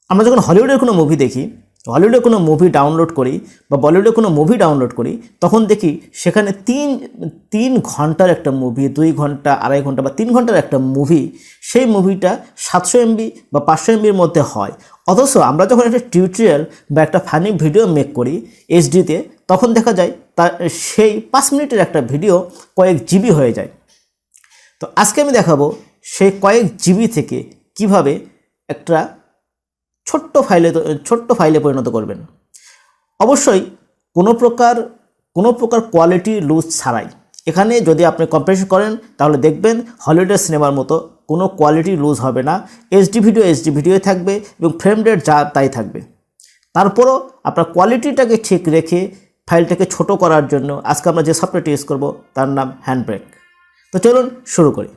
আমরা যখন হলিউডের কোনো মুভি দেখি, হলিউডের কোনো মুভি ডাউনলোড করি বা বলিউডের কোনো মুভি ডাউনলোড করি, তখন দেখি সেখানে তিন ঘন্টার একটা মুভি, 2 ঘন্টা, 2.5 ঘন্টা বা 3 ঘন্টার একটা মুভি, সেই মুভিটা 700 MB বা 500 MBর মধ্যে হয়। অথচ আমরা যখন একটা টিউটোরিয়াল বা একটা ফানি ভিডিও মেক করি এইচডিতে, তখন দেখা যায় তার সেই 5 মিনিটের একটা ভিডিও কয়েক জিবি হয়ে যায়। তো আজকে আমি দেখাবো সেই কয়েক জিবি থেকে কিভাবে একটা ছোট্ট ফাইলে পরিণত করবেন। অবশ্যই কোনো প্রকার কোয়ালিটি লুজ ছাড়াই। এখানে যদি আপনি কম্প্রেশন করেন তাহলে দেখবেন হলিউডের সিনেমার মতো কোনো কোয়ালিটি লুজ হবে না। এইচডি ভিডিও থাকবে এবং ফ্রেম রেট যা তাই থাকবে। তারপরও আপনার কোয়ালিটিটাকে ঠিক রেখে ফাইলটাকে ছোট করার জন্য আজকে আমরা যে সফটওয়্যারটি ইউজ করব তার নাম হ্যান্ডব্রেক। তো চলুন শুরু করি।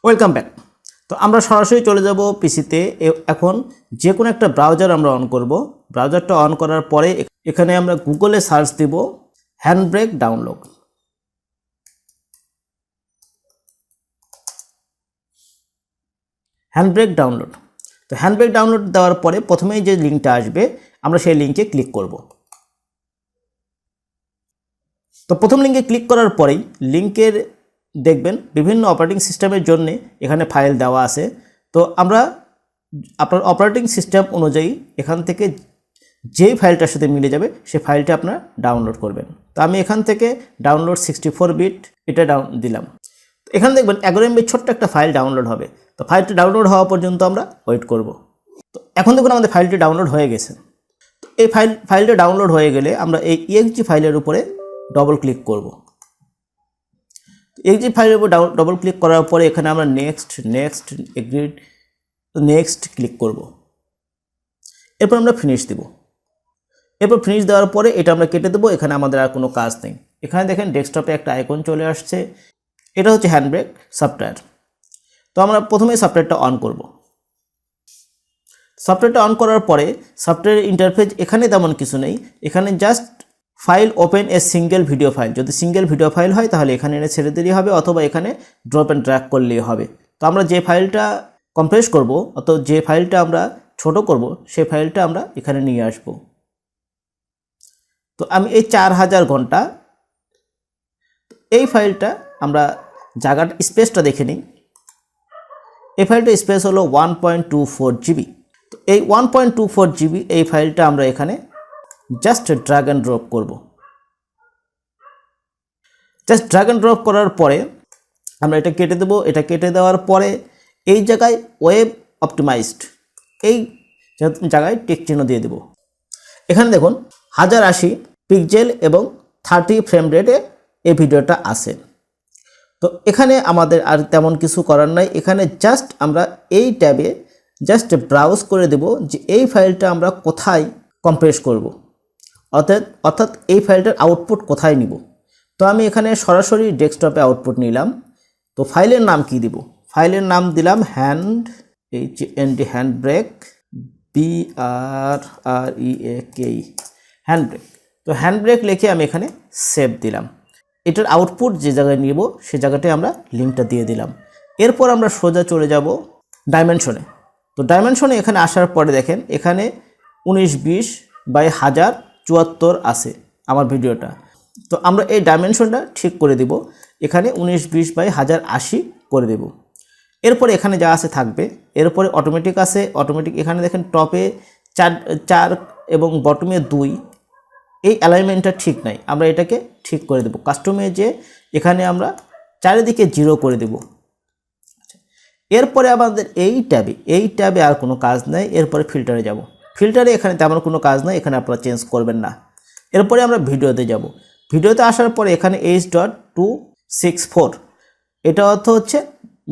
Welcome back. তো আমরা সরাসরি চলে যাব পিসিতে। এখন যে কোনো একটা ব্রাউজার আমরা অন করব। ব্রাউজারটা অন করার পরে এখানে আমরা গুগলে সার্চ দেব হ্যান্ডব্রেক ডাউনলোড। Handbrake download. তো হ্যান্ডব্রেক ডাউনলোড দেওয়ার পরে প্রথমেই যে লিঙ্কটা আসবে আমরা সেই লিঙ্কে ক্লিক করব। তো প্রথম লিঙ্কে ক্লিক করার পরেই লিঙ্কের দেখবেন বিভিন্ন অপারেটিং সিস্টেমের জন্য এখানে ফাইল দেওয়া আছে। তো আমরা আপনার অপারেটিং সিস্টেম অনুযায়ী এখান থেকে যেই ফাইলটার সাথে মিলে যাবে সেই ফাইলটা আপনারা ডাউনলোড করবেন। তো আমি এখান থেকে ডাউনলোড 64 বিট এটা দিলাম। এখানে দেখবেন 11 MB ছোট্ট একটা ফাইল ডাউনলোড হবে। তো ফাইলটা ডাউনলোড হওয়া পর্যন্ত আমরা ওয়েট করব। তো এখন দেখুন আমাদের ফাইলটি ডাউনলোড হয়ে গেছে। তো এই ফাইলটা ডাউনলোড হয়ে গেলে আমরা এই exe ফাইলের উপরে ডবল ক্লিক করব। exe ফাইলের উপর ডবল ক্লিক করার পরে এখানে আমরা নেক্সট ক্লিক করব। এরপর আমরা ফিনিশ দেব। এরপর ফিনিশ দেওয়ার পরে এটা আমরা কেটে দেবো। এখানে আমাদের আর কোনো কাজ নেই। এখানে দেখেন ডেস্কটপে একটা আইকন চলে আসছে, এটা হচ্ছে হ্যান্ডব্রেক সফটওয়্যার। তো আমরা প্রথমে সফটওয়্যারটা অন করব। সফটওয়্যারটা অন করার পরে সফটওয়্যারের ইন্টারফেস এখানে তেমন কিছু নেই। এখানে just file open a single video file, যদি সিঙ্গেল ভিডিও ফাইল হয় তাহলে এখানে এনে ছেড়ে দিলেই হবে, অথবা এখানে ড্রপ অ্যান্ড ড্র্যাগ করলেই হবে। তো আমরা যে ফাইলটা কম্প্রেস করব অথবা যে ফাইলটা আমরা ছোট করব সেই ফাইলটা আমরা এখানে নিয়ে আসব। তো আমি এই 4000 ঘন্টা এই ফাইলটা আমরা জায়গাটা স্পেসটা দেখে নিই। এই ফাইলটা স্পেস হলো 1.24 GB। তো এই 1.24 GB এই ফাইলটা আমরা এখানে জাস্ট ড্র্যাগ অ্যান্ড ড্রপ করব। জাস্ট ড্র্যাগ অ্যান্ড ড্রপ করার পরে আমরা এটা কেটে দেব। এটা কেটে দেওয়ার পরে এই জায়গায় ওয়েব অপটিমাইজড এই জায়গায় টিক চিহ্ন দিয়ে দেব। এখানে দেখুন 1080 পিক্সেল এবং 30 ফ্রেম রেটে এই ভিডিওটা আছে। তো এখানে আমাদের আর তেমন কিছু করার নাই। এখানে জাস্ট আমরা এই ট্যাবে জাস্ট ব্রাউজ করে দেব যে এই ফাইলটা আমরা কোথায় কম্প্রেস করব, অর্থাৎ এই ফাইলটার আউটপুট কোথায় নিব। তো আমি এখানে সরাসরি ডেস্কটপে আউটপুট নিলাম। তো ফাইলের নাম কি দিব? ফাইলের নাম দিলাম হ্যান্ডব্রেক BRREAK হ্যান্ডব্রেক। তো হ্যান্ডব্রেক লিখে আমি এখানে সেভ দিলাম। এটার আউটপুট যে জায়গায় নিব সে জায়গাটায় আমরা লিঙ্কটা দিয়ে দিলাম। এরপর আমরা সোজা চলে যাব ডাইমেনশনে। তো ডাইমেনশনে এখানে আসার পরে দেখেন এখানে 1920x1074 আছে আমার ভিডিওটা। তো আমরা এই ডাইমেনশনটা ঠিক করে দেব। এখানে 1920x1080 করে দেব। এরপরে এখানে যা আছে থাকবে। এরপরে অটোমেটিক আছে। অটোমেটিক এখানে দেখেন টপে 4 এবং বটমে 2 এই অ্যালাইনমেন্টটা ঠিক নাই, আমরা এটাকে ঠিক করে দেব। কাস্টমে যে এখানে আমরা চারিদিকে 0 করে দেব। এরপরে আমাদের এই ট্যাবে আর কোনো কাজ নাই। এরপরে ফিল্টারে যাব। ফিল্টারে এখানে তেমন কোনো কাজ নাই, এখানে আপনারা চেঞ্জ করবেন না। এরপরে আমরা ভিডিওতে যাব। ভিডিওতে আসার পরে এখানে H.264 এটা অর্থ হচ্ছে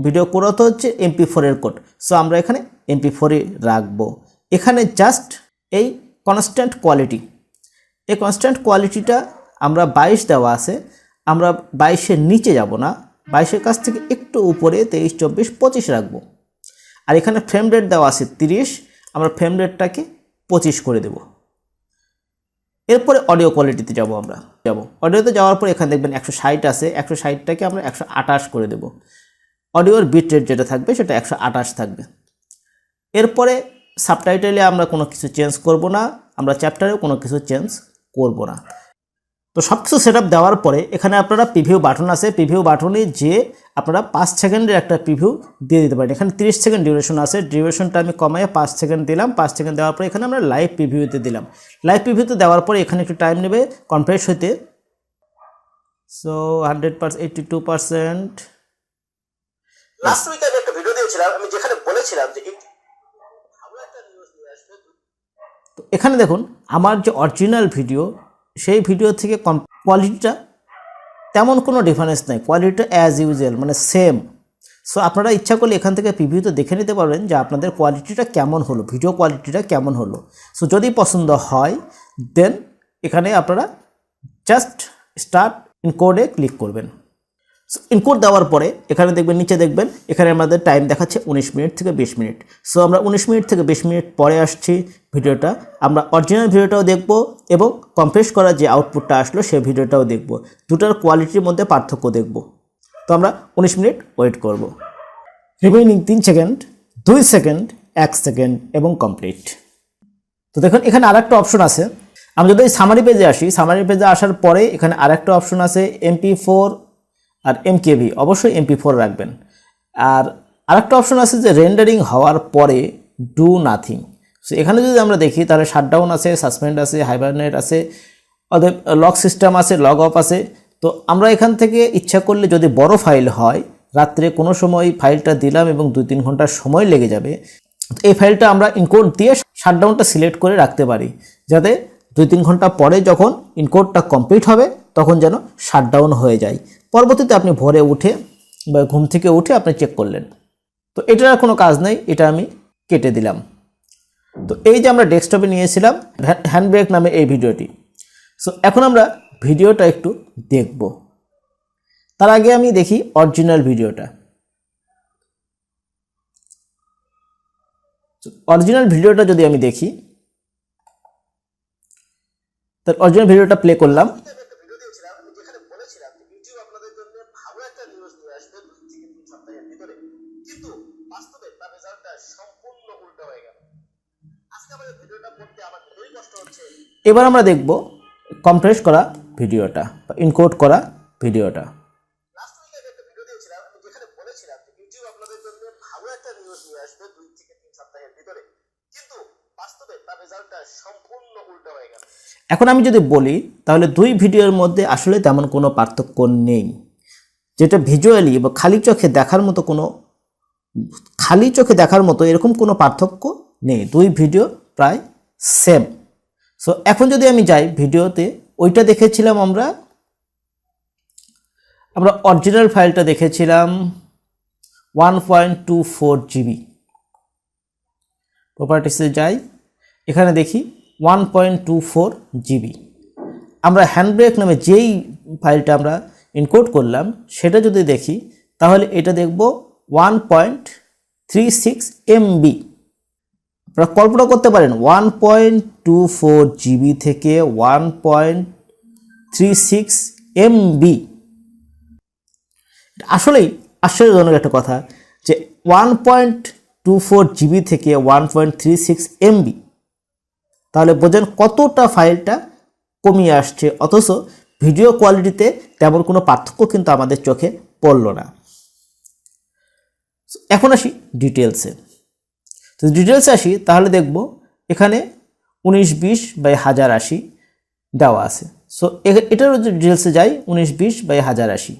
ভিডিও কোড অর্থ হচ্ছে MP4 এর কোড। সো আমরা এখানে MP4 রাখবো। এখানে জাস্ট এই কনস্ট্যান্ট কোয়ালিটি, এই কনস্ট্যান্ট কোয়ালিটিটা আমরা 22 দেওয়া আছে, আমরা 22-এর নিচে যাব না, 22-এর কাছ থেকে একটু উপরে 23, 24, 25 রাখবো। আর এখানে ফ্রেম রেট দেওয়া আছে 30, আমরা ফ্রেম রেটটাকে 25 করে দেব। এরপরে অডিও কোয়ালিটিতে যাব আমরা। যাব। অডিওতে যাওয়ার পর এখানে দেখবেন 160 আছে, 160টাকে আমরা 128 করে দেব। অডিওর বিট রেট যেটা থাকবে সেটা 128 থাকবে। এরপরে সাবটাইটেলে আমরা কোনো কিছু চেঞ্জ করব না, আমরা চ্যাপ্টারেও কোনো কিছু চেঞ্জ করব না। তো সব কিছু সেট আপ দেওয়ার পরে এখানে আপনারা প্রিভিউ বাটন আছে, প্রিভিউ বাটনে যে আপনারা 5 সেকেন্ডের একটা প্রিভিউ দিয়ে দিতে পারেন। এখানে 30 সেকেন্ড ডিউরেশন আছে, ডিউরেশনটা আমি কমায় 5 সেকেন্ড দিলাম। 5 সেকেন্ড দেওয়ার পরে এখানে আমরা লাইভ প্রিভিউতে দিলাম। লাইভ প্রিভিউতে দেওয়ার পরে এখানে একটু টাইম নেবে কম্প্রেস হইতে। সো 100%, 82%। লাস্ট উইকে আমি একটা ভিডিও দিয়েছিলাম, আমি যেখানে বলেছিলাম যে ভালো একটা নিউজ নিয়ে আসবে। তো এখানে দেখুন আমার যে অরিজিনাল ভিডিও, সেই ভিডিও থেকে কোয়ালিটিটা তেমন কোনো ডিফারেন্স নাই, কোয়ালিটিটা অ্যাজ ইউজুয়াল মানে সেম। সো আপনারা ইচ্ছা করলে এখান থেকে প্রিভিউতে দেখে নিতে পারবেন যে আপনাদের কোয়ালিটিটা কেমন হলো, ভিডিও কোয়ালিটিটা কেমন হলো। সো যদি পছন্দ হয় দেন এখানে আপনারা জাস্ট স্টার্ট ইনকোডে ক্লিক করবেন। ইনকোড দেওয়ার পরে এখানে দেখবেন, নিচে দেখবেন এখানে আমাদের টাইম দেখাচ্ছে 19 মিনিট থেকে 20 মিনিট। সো আমরা 19 মিনিট থেকে 20 মিনিট পরে আসছি ভিডিওটা, আমরা অরিজিনাল ভিডিওটাও দেখব এবং কম্প্রেস করা যে আউটপুটটা আসলো সেই ভিডিওটাও দেখব, দুটার কোয়ালিটির মধ্যে পার্থক্য দেখব। তো আমরা 19 মিনিট ওয়েট করব। রিমেইনিং 3 সেকেন্ড, 2 সেকেন্ড, 1 সেকেন্ড এবং কমপ্লিট। তো দেখুন এখানে আরেকটা অপশন আছে। আমরা যদি সামারি পেজে আসি, সামারি পেজে আসার পরে এখানে আরেকটা অপশন আছে MP4 আর MKV, অবশ্যই MP4 রাখবেন। আর আরেকটা অপশন আছে যে রেন্ডারিং হওয়ার পরে ডু নাথিং। সো এখানে যদি আমরা দেখি তাহলে শাটডাউন আছে, সাসপেন্ড আছে, হাইবারনেট আছে, অতএব লক সিস্টেম আছে, লগ অফ আছে। তো আমরা এখান থেকে ইচ্ছা করলে যদি বড় ফাইল হয়, রাত্রে কোনো সময় ফাইলটা দিলাম এবং 2-3 ঘন্টার সময় লেগে যাবে, এই ফাইলটা আমরা ইনকোড দিয়ে শাটডাউনটা সিলেক্ট করে রাখতে পারি, যাতে 2-3 ঘন্টা পরে যখন ইনকোডটা কমপ্লিট হবে তখন যেন শাটডাউন হয়ে যায়। পরবর্তীতে আপনি ভোরে উঠে বা ঘুম থেকে উঠে আপনি চেক করলেন। তো এটার আর কোনো কাজ নেই, এটা আমি কেটে দিলাম। তো এই যে আমরা ডেস্কটপে নিয়েছিলাম হ্যান্ডব্রেক নামে এই ভিডিওটি। সো এখন আমরা ভিডিওটা একটু দেখব। তার আগে আমি দেখি অরিজিনাল ভিডিওটা। অরিজিনাল ভিডিওটা যদি আমি দেখি, তার অরিজিনাল ভিডিওটা প্লে করলাম। এবার আমরা দেখব কম্প্রেস করা ভিডিওটা বা ইনকোড করা ভিডিওটা। এখন আমি যদি বলি তাহলে দুই ভিডিওর মধ্যে আসলে তেমন কোনো পার্থক্য নেই, যেটা ভিজুয়ালি বা খালি চোখে দেখার মতো এরকম কোনো পার্থক্য নেই, দুই ভিডিও প্রায় সেম। সো এখন যদি আমি যাই ভিডিওতে, ওইটা দেখেছিলাম আমরা অরিজিনাল ফাইলটা দেখেছিলাম 1.24 GB। প্রপার্টিসে যাই, এখানে দেখি 1.24 GB। আমরা হ্যান্ডব্রেক নামে যেই ফাইলটা আমরা ইনকোড করলাম সেটা যদি দেখি তাহলে এটা দেখব 1.36 MB। আপনারা কল্পনা করতে পারেন 1.24 GB থেকে 1.36 MB। আসলেই আশ্চর্যজনক একটা কথা যে 1.24 GB থেকে 1.36 MB, তাহলে বোঝেন কতটা ফাইলটা কমিয়ে আসছে, অথচ ভিডিও কোয়ালিটিতে তেমন কোনো পার্থক্য কিন্তু আমাদের চোখে পড়ল না। এখন আসি ডিটেলসে। তো ডিটেলসে আসি তাহলে দেখব এখানে 1920/1080 দেওয়া আছে। সো এটারও যদি ডিটেলসে যাই 1920/1080,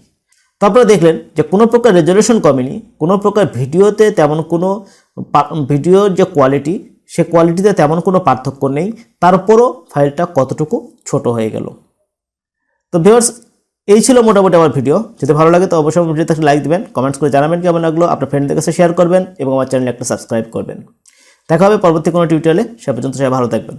তারপরে দেখলেন যে কোনো প্রকার রেজলিউশন কমেনি, কোনো প্রকার ভিডিওতে তেমন কোনো ভিডিওর যে কোয়ালিটি সে কোয়ালিটিতে তেমন কোনো পার্থক্য নেই, তারপরও ফাইলটা কতটুকু ছোট হয়ে গেল। তো ভিউয়ার্স, এই ছিল মোটামুটি আমার ভিডিও। যদি ভালো লাগে তো অবশ্যই ভিডিওতে একটা লাইক দিবেন, কমেন্টস করে জানাবেন কেমন লাগলো, আপনার ফ্রেন্ডদের কাছে শেয়ার করবেন এবং আমার চ্যানেলে একটা সাবস্ক্রাইব করবেন। দেখা হবে পরবর্তী কোনো টিউটোরিয়ালে, সে পর্যন্ত সবাই ভালো থাকবেন।